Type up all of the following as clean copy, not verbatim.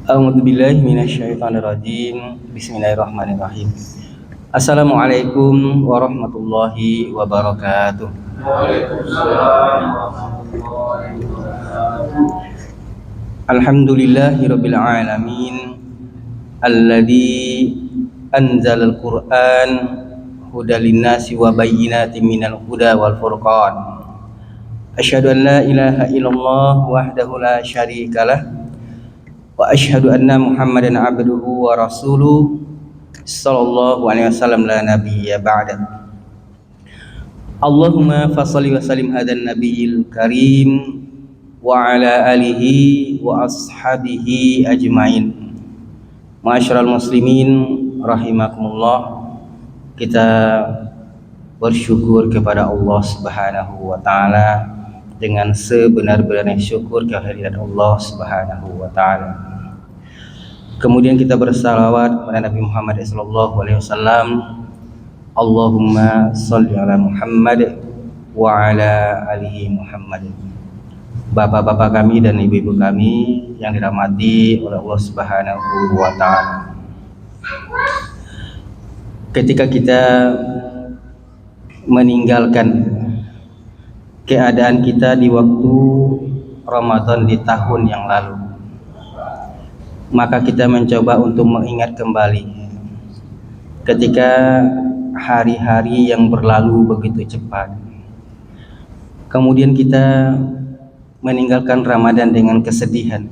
A'udzubillahi minasyaitonirrajim. Bismillahirrahmanirrahim. Assalamualaikum warahmatullahi wabarakatuh. Waalaikumsalam warahmatullahi wabarakatuh. Alhamdulillahirabbil alamin. Alladzi anzalal Qur'an hudal linnasi wa bayyinatin minal huda wal furqan. Asyhadu an la ilaha illallah wahdahu la syarikalah wa asyhadu anna Muhammadan abduhu wa rasuluh sallallahu alaihi wasallam la nabiyya ba'da. Allahumma fassalli wa sallim hadan nabiyil karim wa ala alihi wa ashabihi ajmain. Ma'asyiral muslimin rahimakumullah, kita bersyukur kepada Allah Subhanahu wa taala dengan sebenar-benarnya syukur kehadirat Allah Subhanahu wa taala. Kemudian kita bersalawat kepada Nabi Muhammad SAW. Allahumma sholli ala Muhammad wa ala alihi Muhammad. Bapak-bapak kami dan ibu-ibu kami yang dirahmati oleh Allah Subhanahu wa taala. Ketika kita meninggalkan keadaan kita di waktu Ramadan di tahun yang lalu, maka kita mencoba untuk mengingat kembali ketika hari-hari yang berlalu begitu cepat. Kemudian kita meninggalkan Ramadan dengan kesedihan.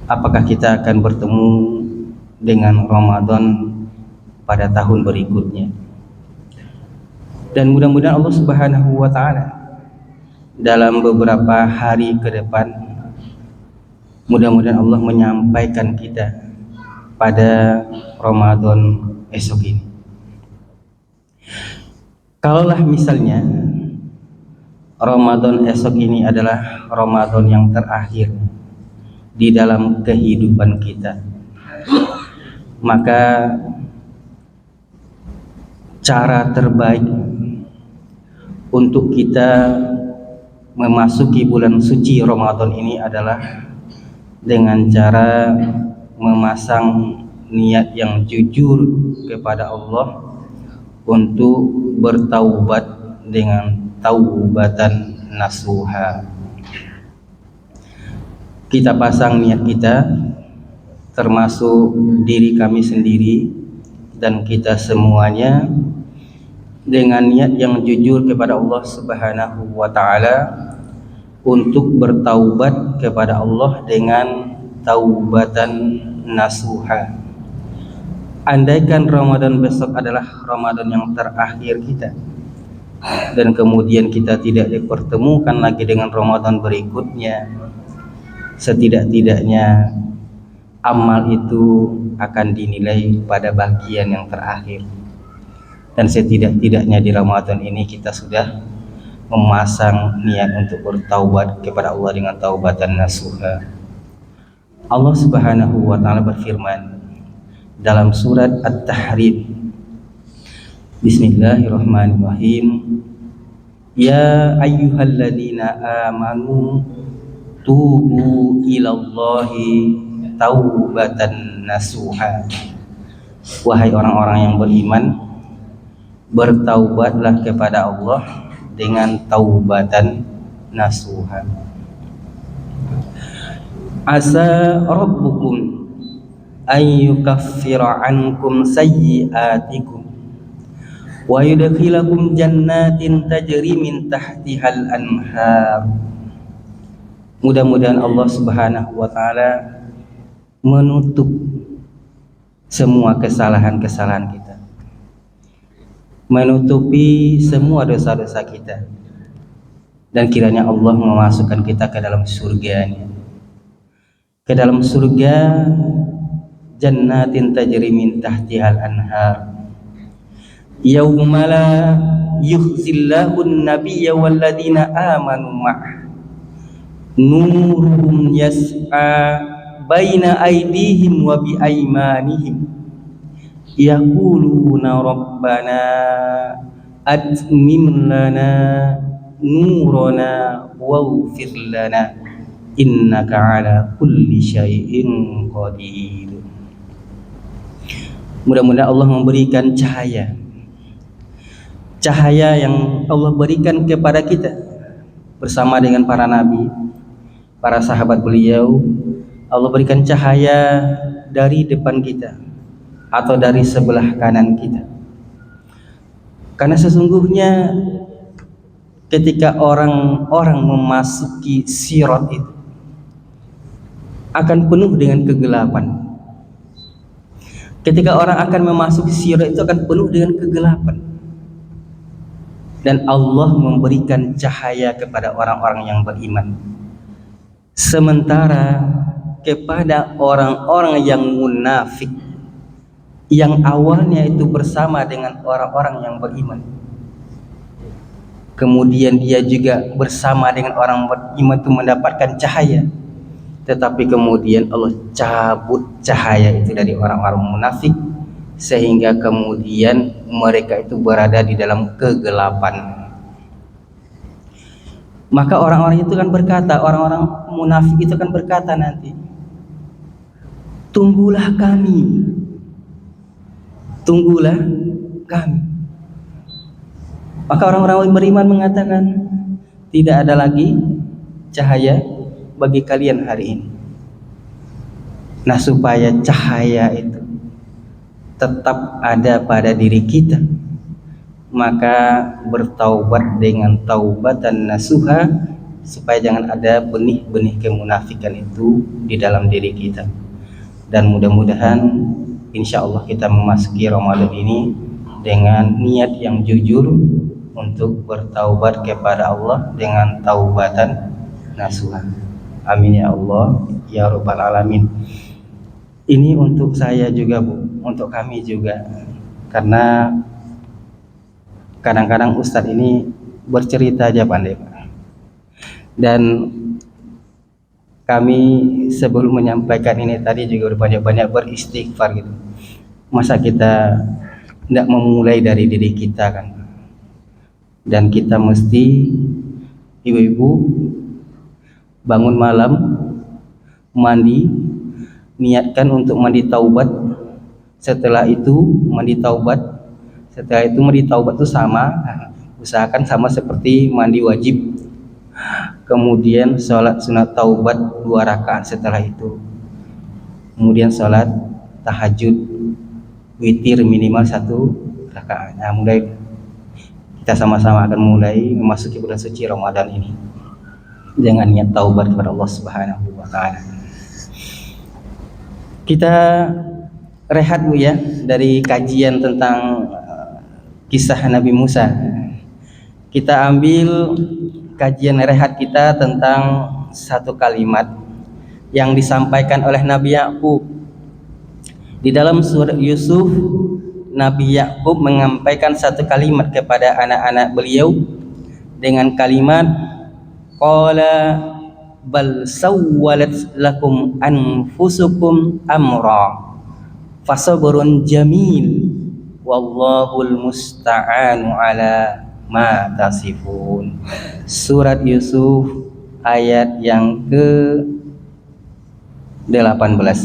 Apakah kita akan bertemu dengan Ramadan pada tahun berikutnya? Dan mudah-mudahan Allah Subhanahu wa taala dalam beberapa hari ke depan, mudah-mudahan Allah menyampaikan kita pada Ramadan esok ini. Kalaulah misalnya Ramadan esok ini adalah Ramadan yang terakhir di dalam kehidupan kita, maka cara terbaik untuk kita memasuki bulan suci Ramadan ini adalah dengan cara memasang niat yang jujur kepada Allah untuk bertaubat dengan taubatan nasuha. Kita pasang niat kita, termasuk diri kami sendiri dan kita semuanya, dengan niat yang jujur kepada Allah Subhanahu wa taala untuk bertaubat kepada Allah dengan taubatan nasuha. Andaikan Ramadan besok adalah Ramadan yang terakhir kita, dan kemudian kita tidak dipertemukan lagi dengan Ramadan berikutnya, setidak-tidaknya amal itu akan dinilai pada bagian yang terakhir. Dan setidak-tidaknya di Ramadan ini kita sudah memasang niat untuk bertaubat kepada Allah dengan taubatan nasuha. Allah Subhanahu wa taala berfirman dalam surat At-Tahrim, Bismillahirrahmanirrahim. Ya ayyuhalladzina amanu tubu ilallahi taubatan nasuha. Wahai orang-orang yang beriman, bertaubatlah kepada Allah dengan taubatan nasuha. Asa rabbukum ayyukaffira ankum sayyi'atikum wa yudkhilakum jannatin tajri min tahtihal anhar. Mudah-mudahan Allah Subhanahu wa taala menutup semua kesalahan-kesalahan kita, menutupi semua dosa-dosa kita, dan kiranya Allah memasukkan kita ke dalam surga-Nya, ke dalam surga jannatin tajri min tahtihal anhar, yauma la yukhzillahu an-nabiyya walladzina amanu ma'ah nuruhum yas'a baina aydihim wa bi aymanihim yaquluna rabbana atmim lana nurana waghfir lana innaka ala kulli syai'in qadir. Mudah-mudahan Allah memberikan cahaya yang Allah berikan kepada kita bersama dengan para nabi, para sahabat beliau. Allah berikan cahaya dari depan kita atau dari sebelah kanan kita. Karena sesungguhnya ketika orang-orang memasuki sirat itu akan penuh dengan kegelapan. Ketika orang akan memasuki sirat itu akan penuh dengan kegelapan. Dan Allah memberikan cahaya kepada orang-orang yang beriman. Sementara kepada orang-orang yang munafik, yang awalnya itu bersama dengan orang-orang yang beriman, kemudian dia juga bersama dengan orang beriman itu mendapatkan cahaya, tetapi kemudian Allah cabut cahaya itu dari orang-orang munafik, sehingga kemudian mereka itu berada di dalam kegelapan. Maka orang-orang itu kan berkata, orang-orang munafik itu kan berkata nanti, tunggulah kami. Maka orang-orang beriman mengatakan, tidak ada lagi cahaya bagi kalian hari ini. Nah, supaya cahaya itu tetap ada pada diri kita, maka bertaubat dengan taubatan nasuha, supaya jangan ada benih-benih kemunafikan itu di dalam diri kita. Dan mudah-mudahan insya Allah kita memasuki Ramadan ini dengan niat yang jujur untuk bertaubat kepada Allah dengan taubatan nasuha. Amin ya Allah ya Rabbal Alamin. Ini untuk saya juga, Bu, untuk kami juga, karena kadang-kadang Ustadz ini bercerita aja pandai, Pak. Dan kami sebelum menyampaikan ini tadi juga banyak-banyak beristighfar gitu. Masa kita tidak memulai dari diri kita kan? Dan kita mesti, ibu-ibu, bangun malam, mandi, niatkan untuk mandi taubat. Setelah itu mandi taubat itu sama, usahakan sama seperti mandi wajib. Kemudian sholat sunat taubat 2 rakaat setelah itu. Kemudian sholat tahajud witir minimal 1 rakaat. Nah, mulai kita sama-sama akan mulai memasuki bulan suci Ramadan ini dengan niat taubat kepada Allah Subhanahu wa taala. Kita rehat, Bu, ya, dari kajian tentang kisah Nabi Musa. Kita ambil kajian rehat kita tentang satu kalimat yang disampaikan oleh Nabi Yakub. Di dalam surat Yusuf, Nabi Yakub menyampaikan satu kalimat kepada anak-anak beliau dengan kalimat, qala bal sawwalat lakum anfusukum amra fasabrun jamil wallahul musta'anu ala ma tasifun. Surat Yusuf ayat yang ke-18.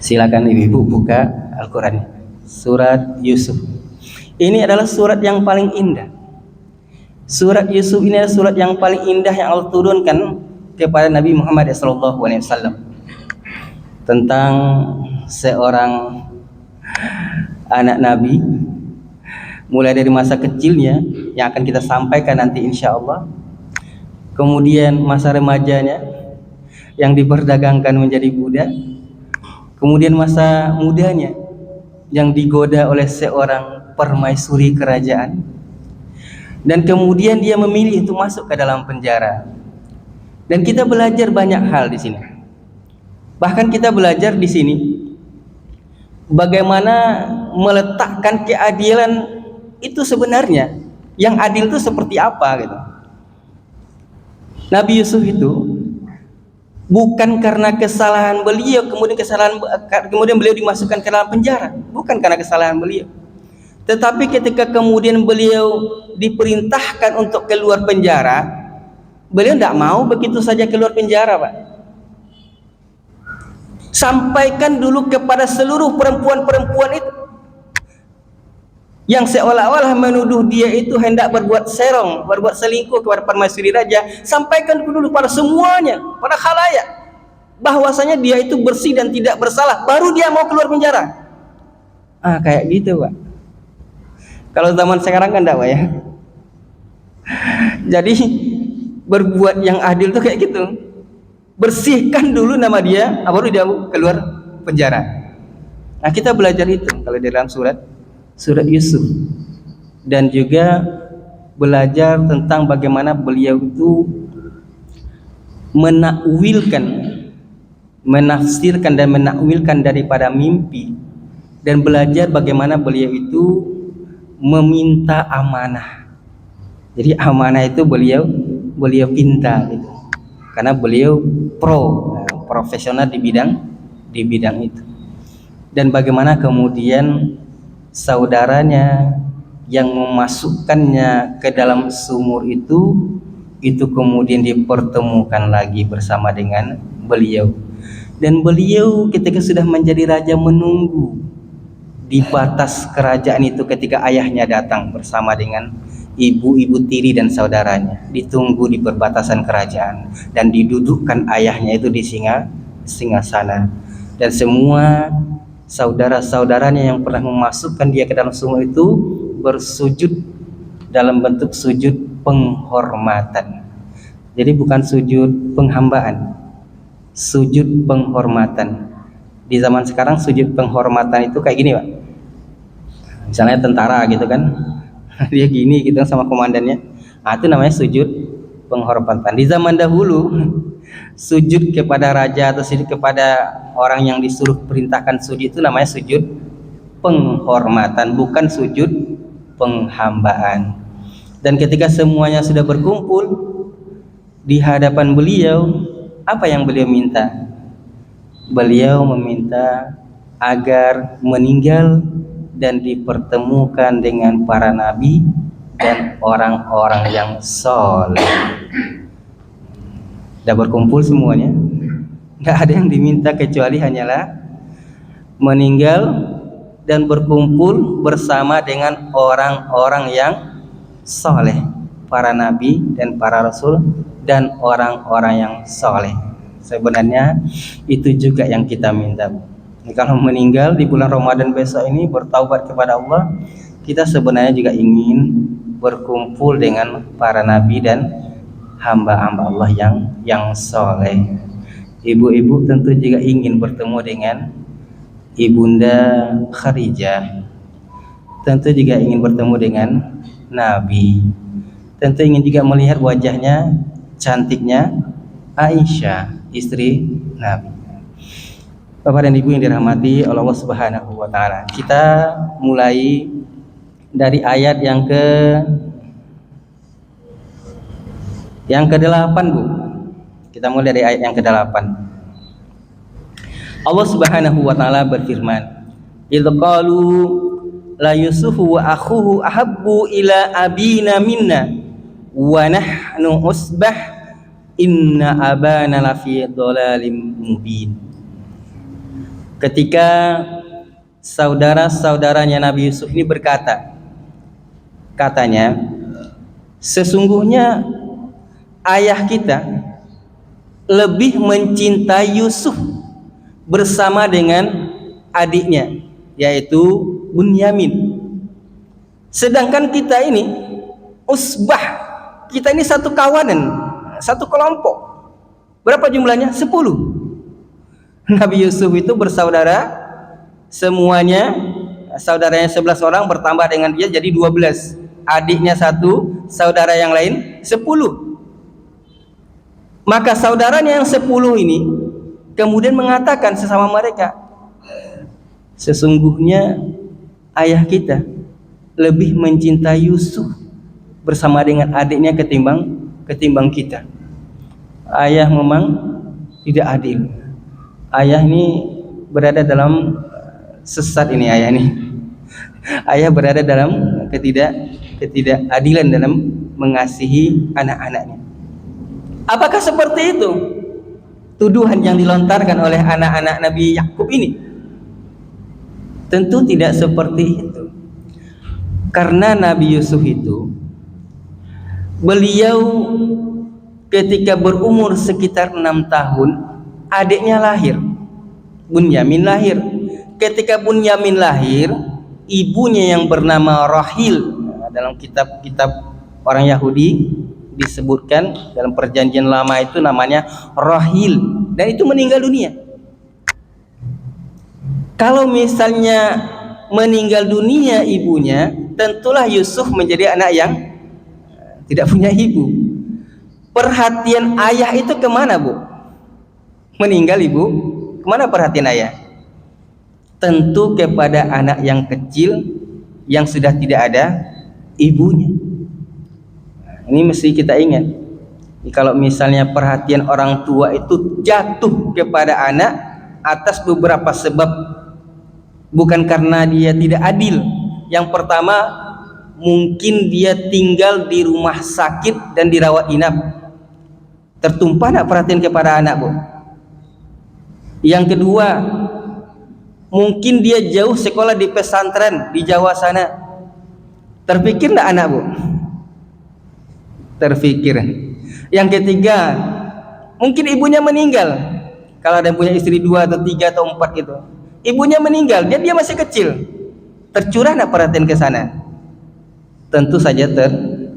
Silakan ibu-ibu buka Al-Quran. Surat Yusuf ini adalah surat yang paling indah. Surat Yusuf ini adalah surat yang paling indah yang Allah turunkan kepada Nabi Muhammad SAW tentang seorang anak Nabi, mulai dari masa kecilnya yang akan kita sampaikan nanti insya Allah, kemudian masa remajanya yang diperdagangkan menjadi budak, kemudian masa mudanya yang digoda oleh seorang permaisuri kerajaan, dan kemudian dia memilih untuk masuk ke dalam penjara. Dan kita belajar banyak hal di sini. Bahkan kita belajar di sini bagaimana meletakkan keadilan itu sebenarnya, yang adil itu seperti apa gitu. Nabi Yusuf itu bukan karena kesalahan beliau kemudian beliau dimasukkan ke dalam penjara, bukan karena kesalahan beliau. Tetapi ketika kemudian beliau diperintahkan untuk keluar penjara, Beliau tidak mau begitu saja keluar penjara, Pak. Sampaikan dulu kepada seluruh perempuan-perempuan itu yang seolah-olah menuduh dia itu hendak berbuat serong, berbuat selingkuh kepada permaisuri raja. Sampaikan dulu pada semuanya, pada khalayak, bahwasanya dia itu bersih dan tidak bersalah, baru dia mau keluar penjara. Kayak gitu, Pak. Kalau zaman sekarang kan enggak, Pak, ya. Jadi berbuat yang adil tuh kayak gitu. Bersihkan dulu nama dia, baru dia keluar penjara. Nah, kita belajar itu kalau di dalam surat Yusuf, dan juga belajar tentang bagaimana beliau itu menafsirkan dan menakwilkan daripada mimpi, dan belajar bagaimana beliau itu meminta amanah. Jadi amanah itu beliau pinta gitu. Karena beliau profesional di bidang itu. Dan bagaimana kemudian saudaranya yang memasukkannya ke dalam sumur itu kemudian dipertemukan lagi bersama dengan beliau. Dan beliau ketika sudah menjadi raja menunggu di batas kerajaan itu ketika ayahnya datang bersama dengan ibu tiri dan saudaranya. Ditunggu di perbatasan kerajaan dan didudukkan ayahnya itu di singgasana. Dan semua saudara-saudaranya yang pernah memasukkan dia ke dalam sumur itu bersujud dalam bentuk sujud penghormatan. Jadi bukan sujud penghambaan, sujud penghormatan. Di zaman sekarang sujud penghormatan itu kayak gini, Pak. Misalnya tentara gitu kan, dia gini gitu sama komandannya. Itu namanya sujud penghormatan. Di zaman dahulu sujud kepada raja atau sujud kepada orang yang disuruh perintahkan sujud itu namanya sujud penghormatan, bukan sujud penghambaan. Dan ketika semuanya sudah berkumpul di hadapan beliau, apa yang beliau minta? Beliau meminta agar meninggal dan dipertemukan dengan para nabi dan orang-orang yang soleh. Sudah berkumpul semuanya, tidak ada yang diminta kecuali hanyalah meninggal dan berkumpul bersama dengan orang-orang yang soleh, para nabi dan para rasul dan orang-orang yang soleh. Sebenarnya itu juga yang kita minta. Kalau meninggal di bulan Ramadan besok ini bertaubat kepada Allah, kita sebenarnya juga ingin berkumpul dengan para nabi dan hamba-hamba Allah yang soleh. Ibu-ibu tentu juga ingin bertemu dengan Ibunda Khadijah, tentu juga ingin bertemu dengan Nabi, tentu ingin juga melihat wajahnya cantiknya Aisyah, istri Nabi. Bapak dan Ibu yang dirahmati Allah Subhanahu wa taala. Kita mulai dari ayat yang ke-8, Bu. Kita mulai dari ayat yang ke-8. Allah Subhanahu wa taala berfirman, "Idz qalu la Yusufu wa akhuhu ahabbu ila abina minna wa nahnu usbah inna abana lafi dhalalim mubin." Ketika saudara-saudaranya Nabi Yusuf ini katanya, sesungguhnya ayah kita lebih mencintai Yusuf bersama dengan adiknya, yaitu Bunyamin. Sedangkan kita ini usbah, kita ini satu kawanan, satu kelompok. Berapa jumlahnya? 10. Nabi Yusuf itu bersaudara semuanya, saudaranya 11 orang bertambah dengan dia jadi 12. Adiknya 1, saudara yang lain 10. Maka saudaranya yang 10 ini kemudian mengatakan sesama mereka, sesungguhnya ayah kita lebih mencintai Yusuf bersama dengan adiknya ketimbang kita. Ayah memang tidak adil. Ayah ini berada dalam sesat ini, ayah berada dalam ketidakadilan dalam mengasihi anak-anaknya. Apakah seperti itu tuduhan yang dilontarkan oleh anak-anak Nabi Yakub ini? Tentu tidak seperti itu. Karena Nabi Yusuf itu, beliau ketika berumur sekitar 6 tahun, adiknya lahir, Bunyamin lahir. Ketika Bunyamin lahir, ibunya yang bernama Rahil, dalam kitab-kitab orang Yahudi disebutkan dalam perjanjian lama itu namanya Rahil, dan itu meninggal dunia. Kalau misalnya meninggal dunia ibunya, tentulah Yusuf menjadi anak yang tidak punya ibu. Perhatian ayah itu kemana, Bu? Meninggal ibu, kemana perhatian ayah? Tentu kepada anak yang kecil yang sudah tidak ada ibunya. Ini mesti kita ingat. Kalau misalnya perhatian orang tua itu jatuh kepada anak atas beberapa sebab, bukan karena dia tidak adil. Yang pertama, mungkin dia tinggal di rumah sakit dan dirawat inap, tertumpah nak perhatian kepada anak, Bu. Yang kedua, mungkin dia jauh sekolah di pesantren di Jawa sana, terpikir nak anak, Bu? Terpikir. Yang ketiga, mungkin ibunya meninggal. Kalau ada yang punya istri 2 atau 3 atau 4 gitu, ibunya meninggal, dia masih kecil, tercurah nak perhatian ke sana? Tentu saja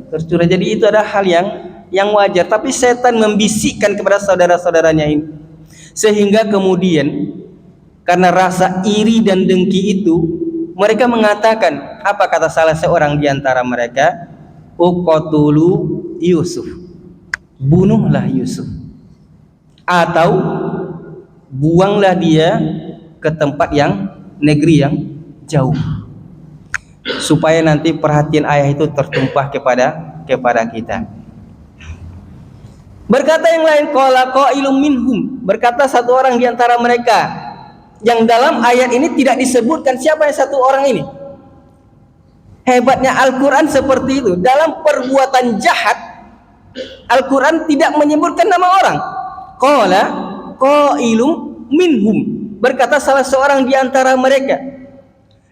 tercurah. Jadi itu adalah hal yang wajar. Tapi setan membisikkan kepada saudara-saudaranya ini, sehingga kemudian karena rasa iri dan dengki itu, mereka mengatakan, apa kata salah seorang di antara mereka? Uqtulu Yusuf, bunuhlah Yusuf, atau buanglah dia ke tempat yang negeri yang jauh, supaya nanti perhatian ayah itu tertumpah kepada kita. Berkata yang lain, qala qailum minhum, berkata satu orang di antara mereka, yang dalam ayat ini tidak disebutkan siapa yang satu orang ini. Hebatnya Al-Quran seperti itu. Dalam perbuatan jahat, Al-Quran tidak menyebutkan nama orang. Qala qailum minhum, berkata salah seorang di antara mereka,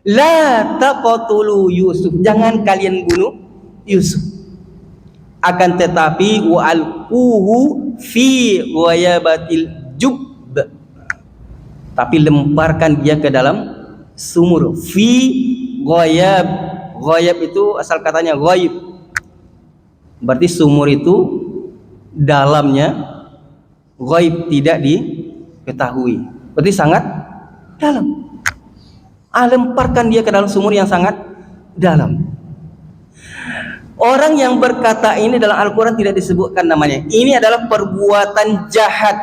la taqtulu Yusuf, jangan kalian bunuh Yusuf, akan tetapi wa alquhu fi ghayabatil jub, tapi lemparkan dia ke dalam sumur. Fi ghayab, ghayab itu asal katanya ghaib, berarti sumur itu dalamnya ghaib, tidak diketahui, berarti sangat dalam. Lemparkan dia ke dalam sumur yang sangat dalam. Orang yang berkata ini dalam Al-Quran tidak disebutkan namanya. Ini adalah perbuatan jahat.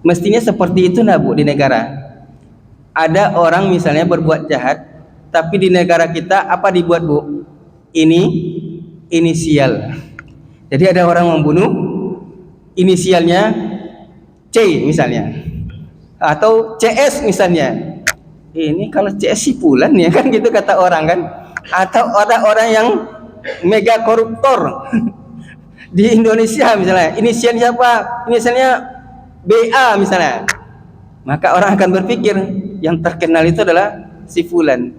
Mestinya seperti itu, nah, Bu, di negara. Ada orang misalnya berbuat jahat, tapi di negara kita apa dibuat, Bu? Ini inisial. Jadi ada orang membunuh, inisialnya C misalnya, atau CS misalnya. Ini kalau CS si Fulan ya kan, gitu kata orang kan. Atau ada orang yang mega koruptor di Indonesia misalnya, inisialnya siapa? Inisialnya BA misalnya. Maka orang akan berpikir yang terkenal itu adalah si Fulan.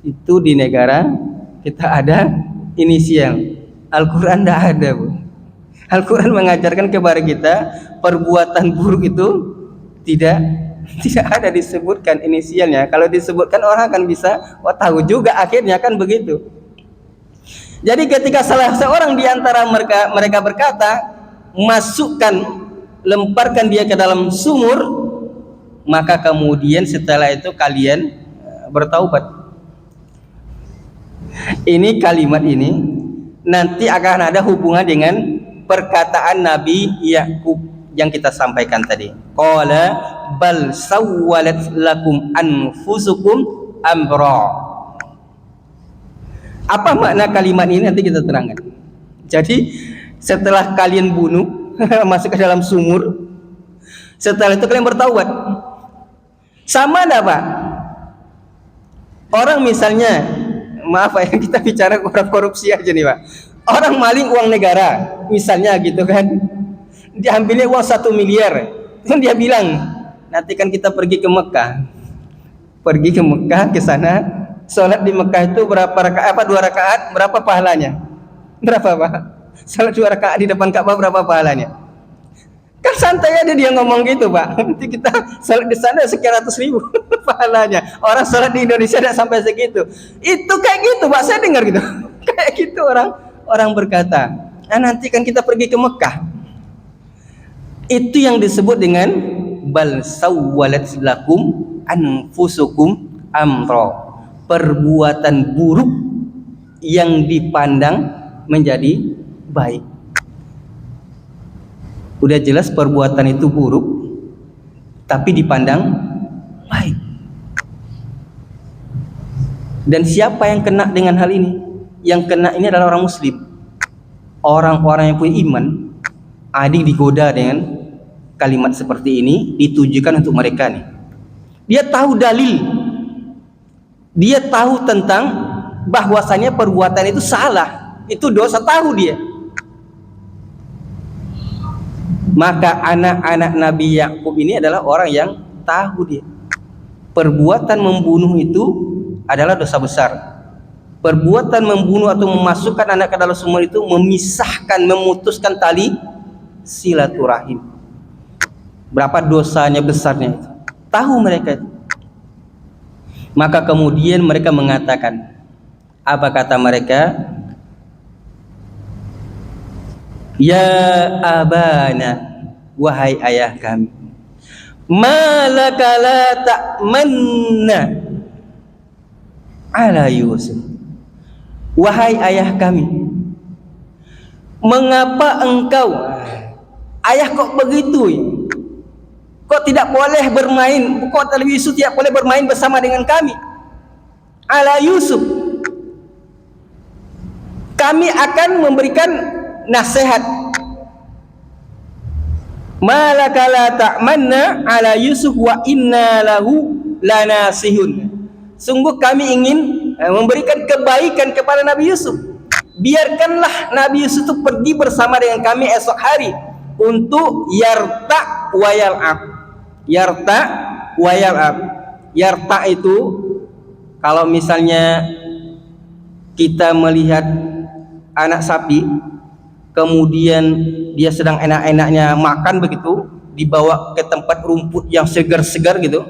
Itu di negara kita ada inisial. Al-Quran tidak ada, Bu. Al-Quran mengajarkan kepada kita perbuatan buruk itu tidak ada disebutkan inisialnya. Kalau disebutkan orang akan bisa, oh tahu juga akhirnya, kan begitu. Jadi ketika salah seorang di antara mereka berkata, masukkan, lemparkan dia ke dalam sumur, maka kemudian setelah itu kalian bertaubat. Ini kalimat ini nanti akan ada hubungan dengan perkataan Nabi Yakub yang kita sampaikan tadi. Qala bal sawwalat lakum anfusukum amra. Apa makna kalimat ini nanti kita terangkan. Jadi setelah kalian bunuh, masuk ke dalam sumur, setelah itu kalian bertaubat. Sama enggak, Pak? Orang misalnya, maaf ya, kita bicara korupsi aja nih, Pak. Orang maling uang negara, misalnya gitu kan. Diambilnya uang 1 miliar. Terus dia bilang, nanti kan kita pergi ke Mekah. Pergi ke Mekah, ke sana, sholat di Mekah itu berapa rakaat? Apa 2 rakaat? Berapa pahalanya? Berapa Pak? Sholat 2 rakaat di depan Ka'bah berapa pahalanya? Kan santai aja dia ngomong gitu Pak. Nanti kita sholat di sana sekian ratus ribu pahalanya. Orang sholat di Indonesia tidak sampai segitu. Itu kayak gitu Pak, saya dengar gitu. Kayak gitu orang berkata. Nah, nanti kan kita pergi ke Mekah. Itu yang disebut dengan bal sawwalat lakum anfusukum amra. Perbuatan buruk yang dipandang menjadi baik. Udah jelas perbuatan itu buruk, tapi dipandang baik. Dan siapa yang kena dengan hal ini? Yang kena ini adalah orang muslim. Orang-orang yang punya iman, adik digoda dengan kalimat seperti ini, ditujukan untuk mereka nih. Dia tahu dalil, dia tahu tentang bahwasanya perbuatan itu salah, itu dosa, tahu dia. Maka anak-anak Nabi Yakub ini adalah orang yang tahu dia perbuatan membunuh itu adalah dosa besar. Perbuatan membunuh atau memasukkan anak ke dalam sumur itu memisahkan, memutuskan tali silaturahim. Berapa dosanya besarnya itu, tahu mereka itu. Maka kemudian mereka mengatakan, apa kata mereka? Ya abana, wahai ayah kami, malaka la ta'manna ala Yusuf. Wahai ayah kami, mengapa engkau, ayah kok begitu? Kok tidak boleh bermain? Kok Yusuf tidak boleh bermain bersama dengan kami? Ala Yusuf, kami akan memberikan nasihat. Malaka la ta'manna ala Yusuf wa inna lahu lanasihun. Sungguh kami ingin memberikan kebaikan kepada Nabi Yusuf. Biarkanlah Nabi Yusuf itu pergi bersama dengan kami esok hari untuk yarta wa yal'ab. Yarta wa yal'ab. Yarta itu kalau misalnya kita melihat anak sapi, kemudian dia sedang enak-enaknya makan begitu, dibawa ke tempat rumput yang segar-segar gitu,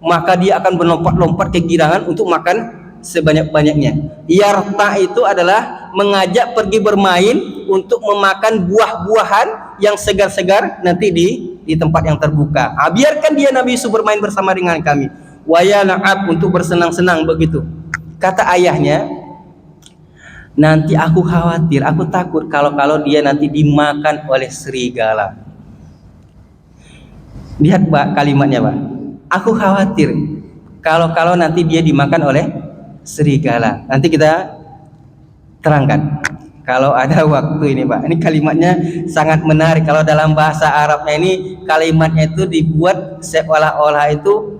maka dia akan berlompat-lompat kegirangan untuk makan sebanyak-banyaknya. Yarta itu adalah mengajak pergi bermain untuk memakan buah-buahan yang segar-segar nanti di tempat yang terbuka. Biarkan dia Nabi Yusuf bermain bersama dengan kami. Waya na'ab, untuk bersenang-senang begitu. Kata ayahnya, nanti aku khawatir, aku takut kalau dia nanti dimakan oleh serigala. Lihat Pak kalimatnya Pak. Aku khawatir kalau nanti dia dimakan oleh serigala. Nanti kita terangkan kalau ada waktu ini Pak. Ini kalimatnya sangat menarik. Kalau dalam bahasa Arabnya ini kalimatnya itu dibuat seolah-olah itu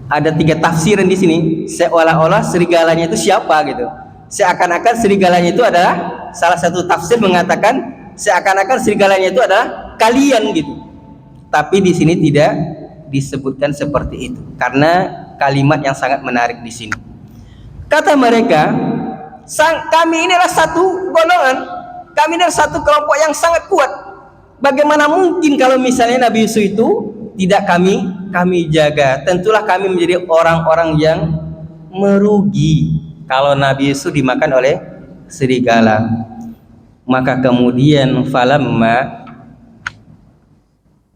ada 3 tafsiran di sini. Seolah-olah serigalanya itu siapa gitu. Seakan-akan serigalanya itu adalah, salah satu tafsir mengatakan seakan-akan serigalanya itu adalah kalian gitu. Tapi di sini tidak disebutkan seperti itu karena kalimat yang sangat menarik di sini. Kata mereka, kami ini adalah satu golongan, kami ini adalah satu kelompok yang sangat kuat. Bagaimana mungkin kalau misalnya Nabi Yusuf itu tidak kami jaga? Tentulah kami menjadi orang-orang yang merugi kalau Nabi Yusuf dimakan oleh serigala. Maka kemudian falamma,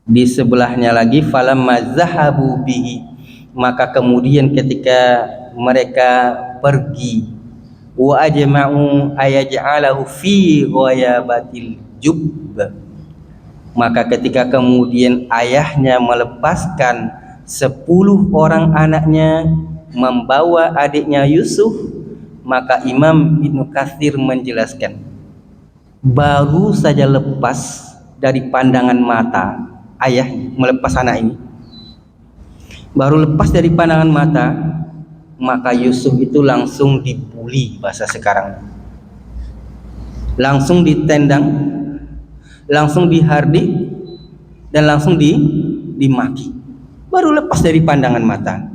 di sebelahnya lagi falamma zahabu bihi, maka kemudian ketika mereka pergi, wa ajma'u ayaj'alahu fi ghayabatil jubb, maka ketika kemudian ayahnya melepaskan 10 orang anaknya membawa adiknya Yusuf, maka Imam Ibnu Katsir menjelaskan, baru saja lepas dari pandangan mata ayah melepas anak ini, baru lepas dari pandangan mata, maka Yusuf itu langsung dibuli bahasa sekarang. langsung ditendang, langsung dihardik, dan langsung dimaki. Baru lepas dari pandangan mata.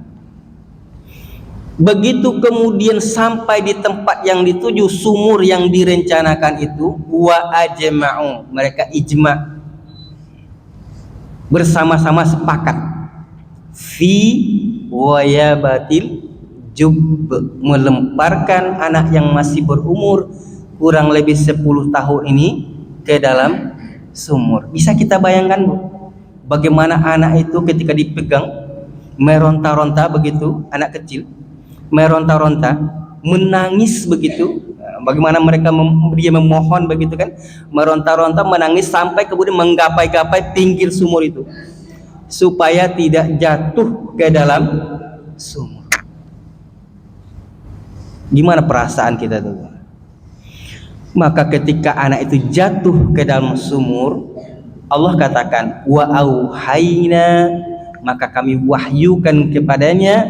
Begitu kemudian sampai di tempat yang dituju, sumur yang direncanakan itu, wa ajma'u, mereka ijma, bersama-sama sepakat, fi wayabatil jub, melemparkan anak yang masih berumur kurang lebih 10 tahun ini ke dalam sumur. Bisa kita bayangkan, Bu, bagaimana anak itu ketika dipegang meronta-ronta begitu, anak kecil meronta-ronta, menangis begitu. Bagaimana mereka dia memohon begitu kan, meronta-ronta, menangis sampai kemudian menggapai-gapai pinggir sumur itu supaya tidak jatuh ke dalam sumur. Gimana perasaan kita tuh? Maka ketika anak itu jatuh ke dalam sumur, Allah katakan wa auhayna, maka kami wahyukan kepadanya,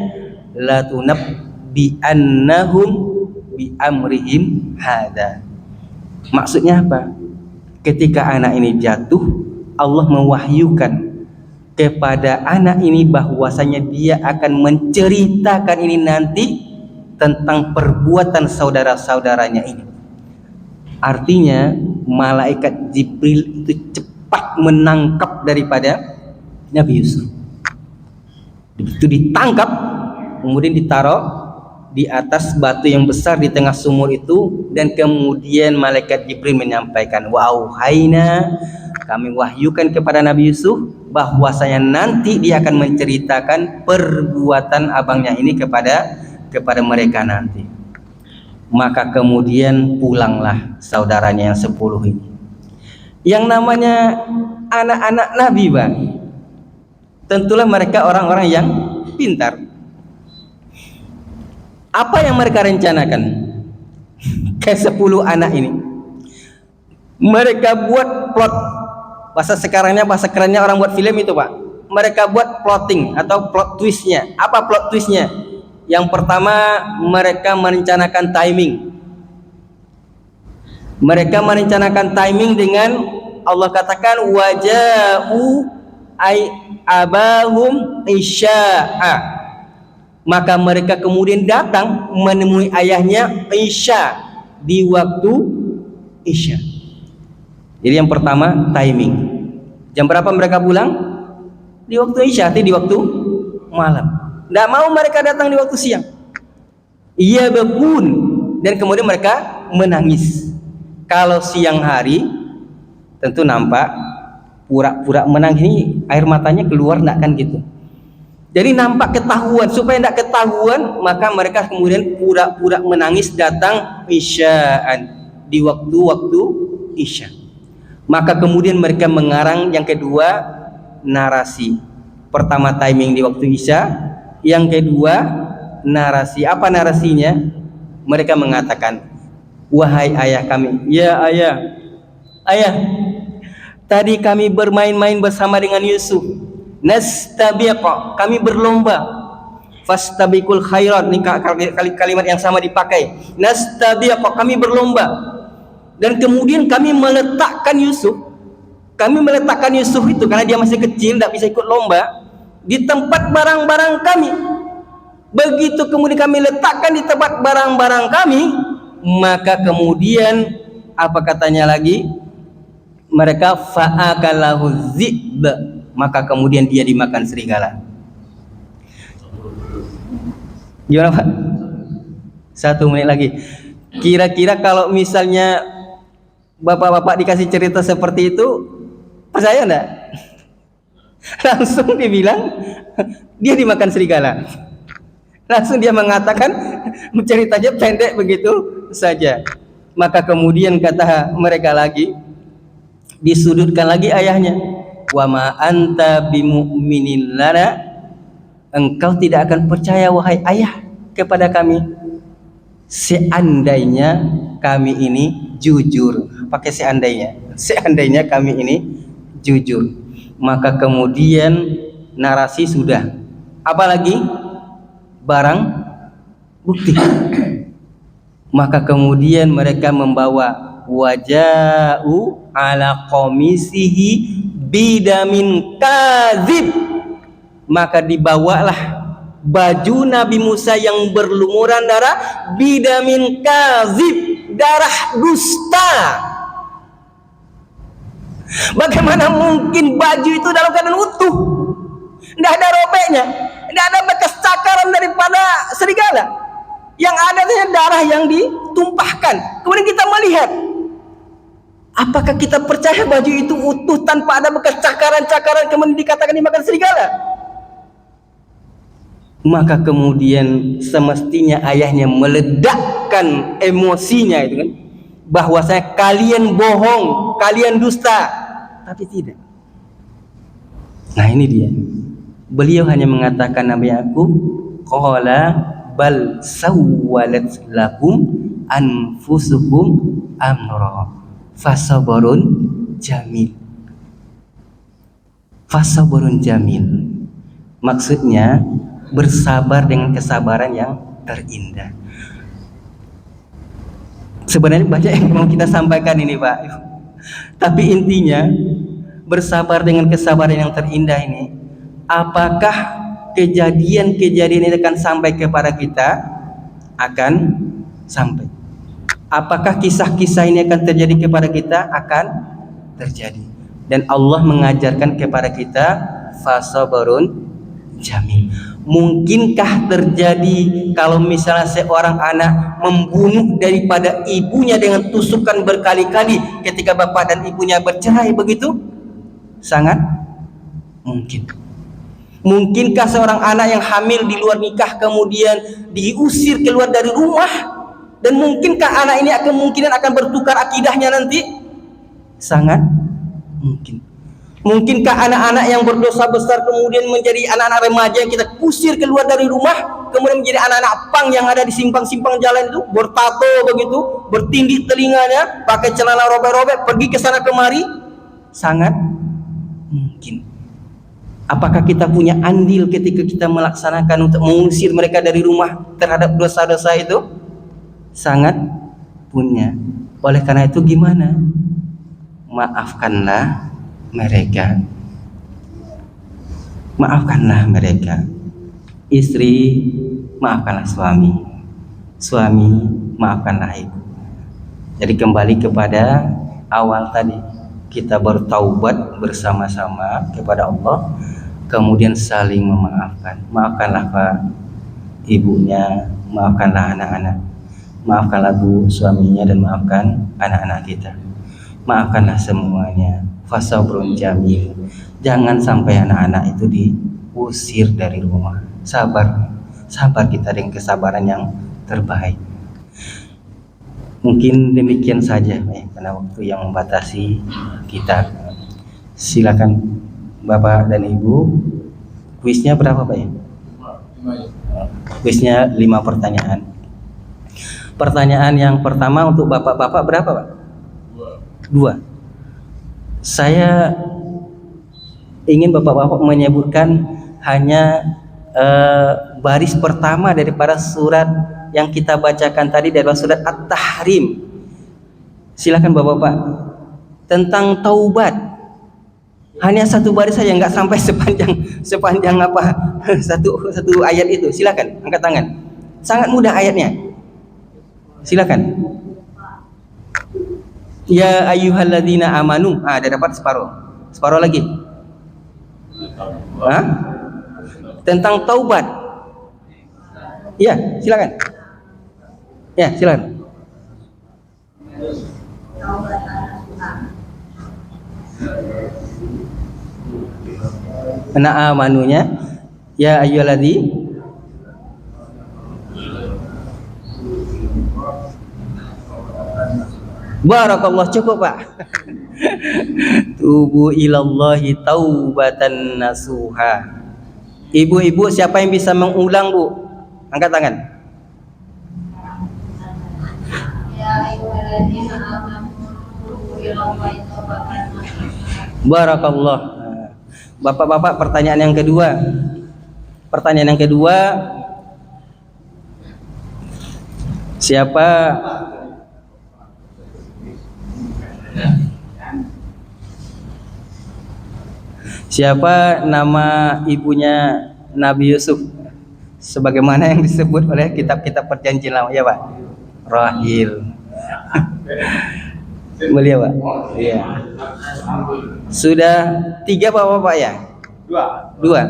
la tunabbi annahum bi amrihim hada. Maksudnya apa? Ketika anak ini jatuh, Allah mewahyukan kepada anak ini bahwasanya dia akan menceritakan ini nanti tentang perbuatan saudara-saudaranya ini. Artinya malaikat Jibril itu cepat menangkap daripada Nabi Yusuf. Begitu ditangkap, kemudian ditaruh di atas batu yang besar di tengah sumur itu, dan kemudian malaikat Jibril menyampaikan, wa auhayna, kami wahyukan kepada Nabi Yusuf bahwasanya nanti dia akan menceritakan perbuatan abangnya ini kepada mereka nanti. Maka kemudian pulanglah saudaranya yang 10 ini. Yang namanya anak-anak Nabi, Bang, tentulah mereka orang-orang yang pintar. Apa yang mereka rencanakan ke 10 anak ini? Mereka buat plot, bahasa sekarangnya, bahasa kerennya orang buat film itu, Pak. Mereka buat plotting atau plot twistnya. Apa plot twistnya? Yang pertama, mereka merencanakan timing. Mereka merencanakan timing dengan Allah katakan waja'u ay abahum isya'a. Maka mereka kemudian datang menemui ayahnya isya, di waktu isya. Jadi yang pertama timing. Jam berapa mereka pulang? Di waktu isya, di waktu malam. Tidak mau mereka datang di waktu siang. Iya bekun, dan kemudian mereka menangis. Kalau siang hari tentu nampak pura-pura menangis, ini air matanya keluar, enggak kan gitu. Jadi nampak ketahuan, supaya tidak ketahuan maka mereka kemudian pura-pura menangis datang isya'an, di waktu-waktu isya. Maka kemudian mereka mengarang yang kedua narasi. Pertama timing di waktu isya, yang kedua narasi. Apa narasinya? Mereka mengatakan, wahai ayah kami, ya ayah, tadi kami bermain-main bersama dengan Yusuf. Nastabiqa, kami berlomba. Fastabiqul khairat, ini kalimat yang sama dipakai. Nastabiqa, kami berlomba. Dan kemudian kami meletakkan Yusuf itu karena dia masih kecil, tidak bisa ikut lomba, di tempat barang-barang kami. Begitu kemudian kami letakkan di tempat barang-barang kami, maka kemudian apa katanya lagi? Mereka fa'akalahu zib, maka kemudian dia dimakan serigala. Gimana, Pak? 1 menit lagi. Kira-kira kalau misalnya bapak-bapak dikasih cerita seperti itu, percaya enggak? Langsung dibilang dia dimakan serigala. Langsung dia mengatakan ceritanya pendek begitu saja. Maka kemudian kata mereka lagi, disudutkan lagi ayahnya, wa ma anta bimu'minin lana, engkau tidak akan percaya wahai ayah kepada kami seandainya kami ini jujur. Pakai seandainya kami ini jujur. Maka kemudian narasi sudah, apalagi barang bukti. Maka kemudian mereka membawa Waja'u ala qamisihi bidamin kadzib. Maka dibawalah baju Nabi Musa yang berlumuran darah, bidamin kadzib, darah dusta. Bagaimana mungkin baju itu dalam keadaan utuh, tidak ada robeknya, tidak ada bekas cakaran daripada serigala, yang ada hanya darah yang ditumpahkan. Kemudian kita melihat, apakah kita percaya baju itu utuh tanpa ada bekas cakaran-cakaran kemudian dikatakan dimakan serigala? Maka kemudian semestinya ayahnya meledakkan emosinya itu kan, bahwa saya kalian bohong, kalian dusta, tapi tidak. Nah ini dia, beliau hanya mengatakan Nabi aku, qala bal sawwalat lakum anfusukum amra fasabarun jamil. Fasabarun jamil maksudnya bersabar dengan kesabaran yang terindah. Sebenarnya banyak yang mau kita sampaikan ini Pak, tapi intinya bersabar dengan kesabaran yang terindah ini, apakah kejadian-kejadian ini akan sampai kepada kita? Akan sampai. Apakah kisah-kisah ini akan terjadi kepada kita? Akan terjadi. Dan Allah mengajarkan kepada kita fasabarun jamil. Mungkinkah terjadi kalau misalnya seorang anak membunuh daripada ibunya dengan tusukan berkali-kali ketika bapak dan ibunya bercerai begitu? Sangat mungkin. Mungkinkah seorang anak yang hamil di luar nikah kemudian diusir keluar dari rumah? Dan mungkinkah anak ini kemungkinan akan bertukar akidahnya nanti? Sangat mungkin. Mungkinkah anak-anak yang berdosa besar kemudian menjadi anak-anak remaja yang kita usir keluar dari rumah, kemudian menjadi anak-anak pang yang ada di simpang-simpang jalan itu, bertato begitu, bertindik telinganya, pakai celana robek-robek, pergi ke sana kemari? Sangat mungkin. Apakah kita punya andil ketika kita melaksanakan untuk mengusir mereka dari rumah terhadap dosa-dosa itu? Sangat punya. Oleh karena itu gimana? Maafkanlah mereka. Maafkanlah mereka. Istri, maafkanlah suami. Suami, maafkanlah ibu. Jadi kembali kepada awal tadi, kita bertaubat bersama-sama kepada Allah, kemudian saling memaafkan. Maafkanlah Pak ibunya, maafkanlah anak-anak, maafkanlah Bu suaminya, dan maafkan anak-anak kita. Maafkanlah semuanya. Fasabrun jamil. Jangan sampai anak-anak itu diusir dari rumah. Sabar, sabar kita dengan kesabaran yang terbaik. Mungkin demikian saja karena waktu yang membatasi kita. Silakan Bapak dan Ibu. Kuisnya berapa Pak ya? 5. Kuisnya 5 pertanyaan. Pertanyaan yang pertama untuk Bapak-bapak berapa Pak? 2. Saya ingin Bapak-bapak menyebutkan hanya baris pertama daripada surat yang kita bacakan tadi, dari surat At-Tahrim. Silakan Bapak-bapak. Tentang taubat. Hanya satu baris saja, nggak sampai sepanjang apa satu ayat itu. Silakan angkat tangan. Sangat mudah ayatnya. Silakan. Ya ayyuhalladzina amanu. Ada dapat separuh. Separuh lagi. Hah? Tentang taubat. Ya, silakan. Ya, silakan. Kena amanunya. Ya ayyuhalladzi. Barakallah, cukup Pak. Tubu ilallahi taubatan nasuha. Ibu-ibu siapa yang bisa mengulang Bu? Angkat tangan. Barakallah. Bapak-bapak, pertanyaan yang kedua. Pertanyaan yang kedua, siapa Siapa nama ibunya Nabi Yusuf? Sebagaimana yang disebut oleh kitab-kitab perjanjian lama, ya Pak? Rahil. Mulia Pak? Iya. Sudah 3 Bapak ya? Dua.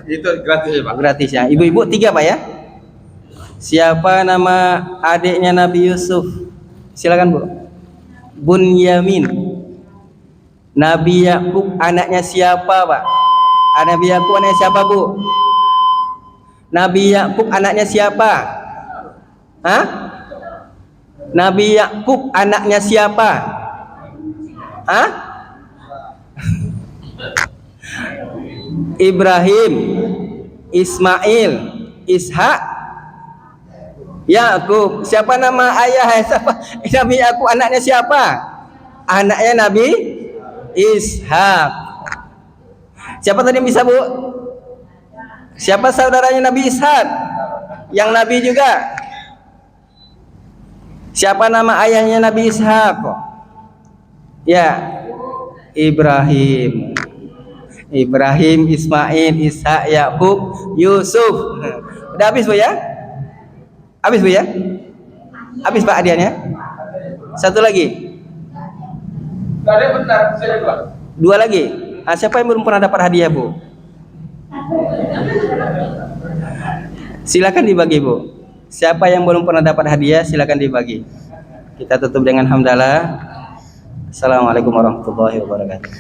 Itu gratis ya Pak. Gratis ya. Ibu-ibu 3 Pak ya? Siapa nama adiknya Nabi Yusuf? Silakan Bu. Bunyamin. Nabi Yakub anaknya siapa Pak? Nabi Yakub anaknya siapa Bu? Nabi Yakub anaknya siapa? Hah? Nabi Yakub anaknya siapa? Hah? Ibrahim, Ismail, Ishak, Yakub. Siapa nama ayah? Siapa? Nabi Yakub anaknya siapa? Anaknya Nabi Ishak. Siapa tadi yang bisa Bu? Siapa saudaranya Nabi Ishak? Yang Nabi juga. Siapa nama ayahnya Nabi Ishak? Ya, Ibrahim. Ibrahim, Ismail, Ishak, Yakub, Yusuf. Udah habis Bu ya? Habis Bu ya? Habis Pak hadiahnya? Satu lagi. Tadi bentar, saya dua. 2 lagi. Siapa yang belum pernah dapat hadiah Bu? Silakan dibagi Bu. Siapa yang belum pernah dapat hadiah silakan dibagi. Kita tutup dengan hamdalah. Assalamualaikum warahmatullahi wabarakatuh.